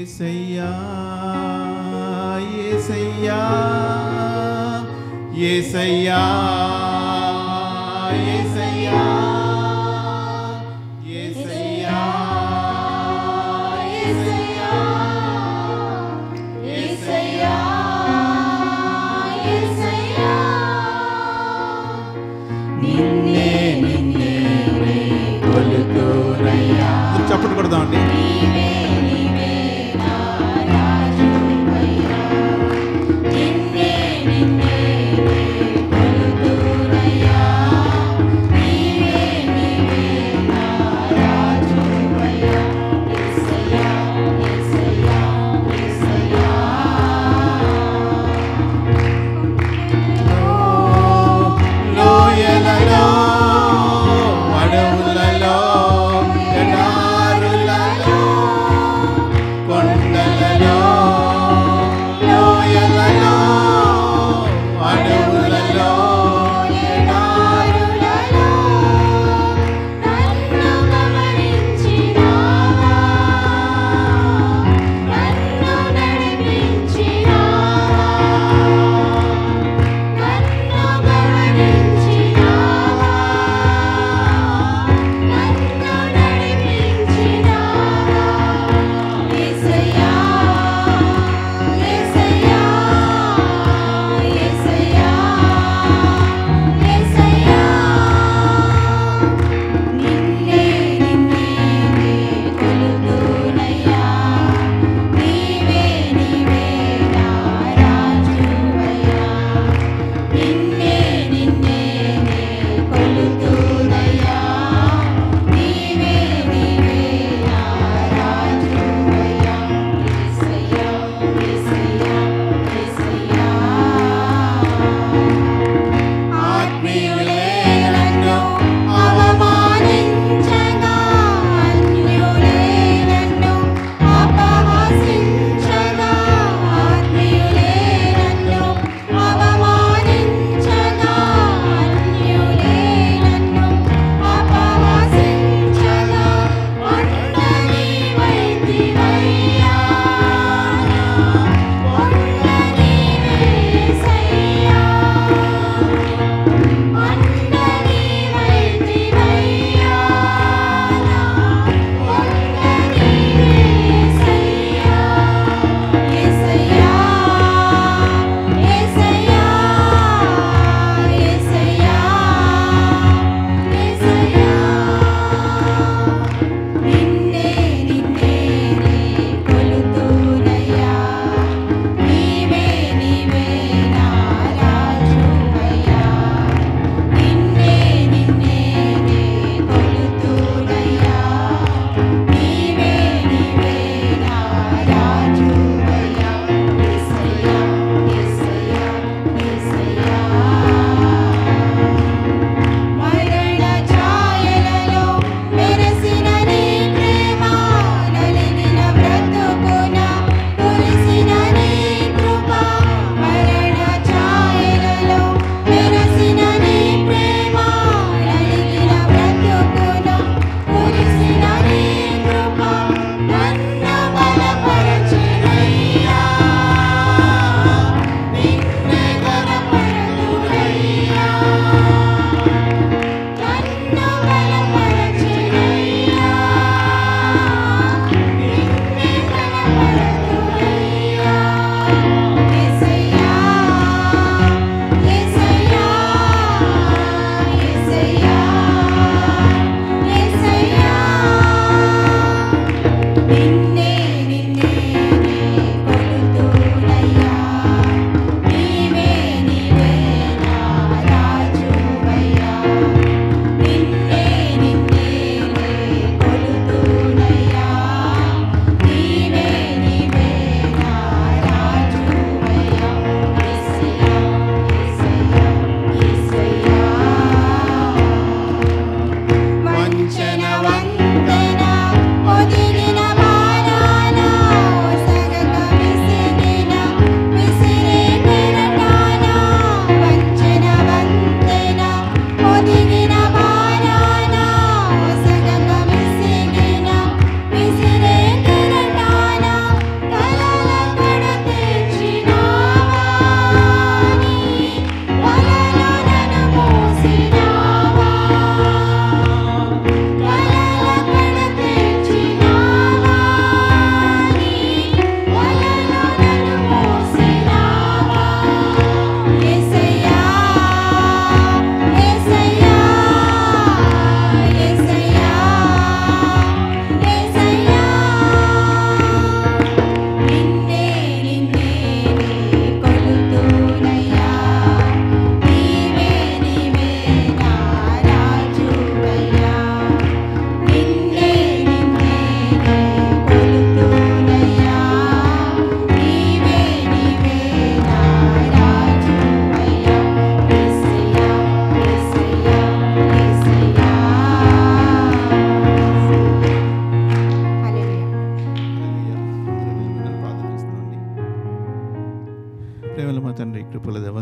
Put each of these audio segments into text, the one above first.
యేసయ్యా యేసయ్యా యేసయ్యా యేసయ్యా యేసయ్యా యేసయ్యా యేసయ్యా యేసయ్యా నిన్నే నిన్నే కొలుతురయ్యా. చప్పట్లు కొడదామండి. అడవులలో ఎడారులలో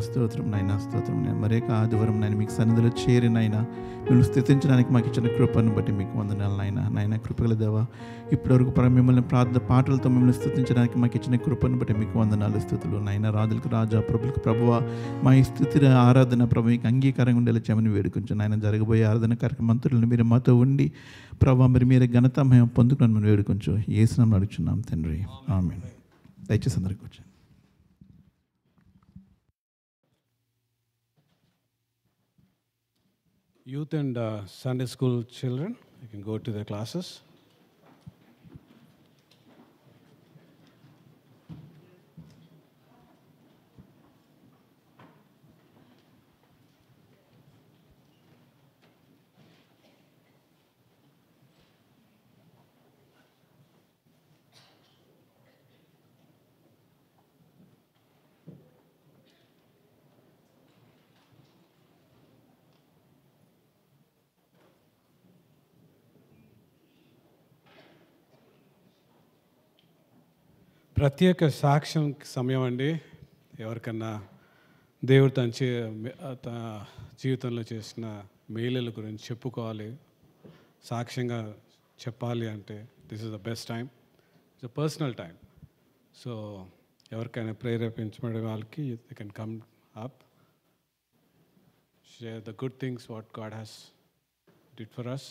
స్తోత్రం నాయన, స్తోత్రం నాయన. మరేక ఆదివారం నాయన మీకు సన్నిధిలో చేరి నాయన మిమ్మల్ని స్థుతించడానికి మాకు ఇచ్చిన కృపను బట్టి మీకు వందనాలు నాయన. నాయన కృపగల దేవా, ఇప్పటివరకు మిమ్మల్ని పాటలతో మిమ్మల్ని స్థుతించడానికి మాకు ఇచ్చిన కృపను బట్టి మీకు వందనాలు, స్థుతులు నాయన. రాజులకు రాజా, ప్రభులకు ప్రభువ, మా ఈ స్థుతి ఆరాధన ప్రభు మీకు అంగీకారంగా ఉండేలా చేయమని వేడుకుంటాను నాయన. జరగబోయే ఆరాధన కార్యక్రమంతులను మీరు మాతో ఉండి ప్రభు మరి మీరే ఘనత మేము పొందుకుని మనం వేడుకొంచు యేసునామమున అడుగుచున్నాం తండ్రి, ఆమేన్. దయచేసి అందరికీ కూర్చోండి. Youth and Sunday school children, you can go to their classes. ప్రత్యేక సాక్ష్యం సమయం అండి. ఎవరికన్నా దేవుడు తన జీవితంలో చేసిన మేలుల గురించి చెప్పుకోవాలి, సాక్ష్యంగా చెప్పాలి అంటే this is the best time. It's a personal time. So ఎవరికైనా ప్రేరేపించబడే వాళ్ళకి they can come up, share the good things what God has did for us.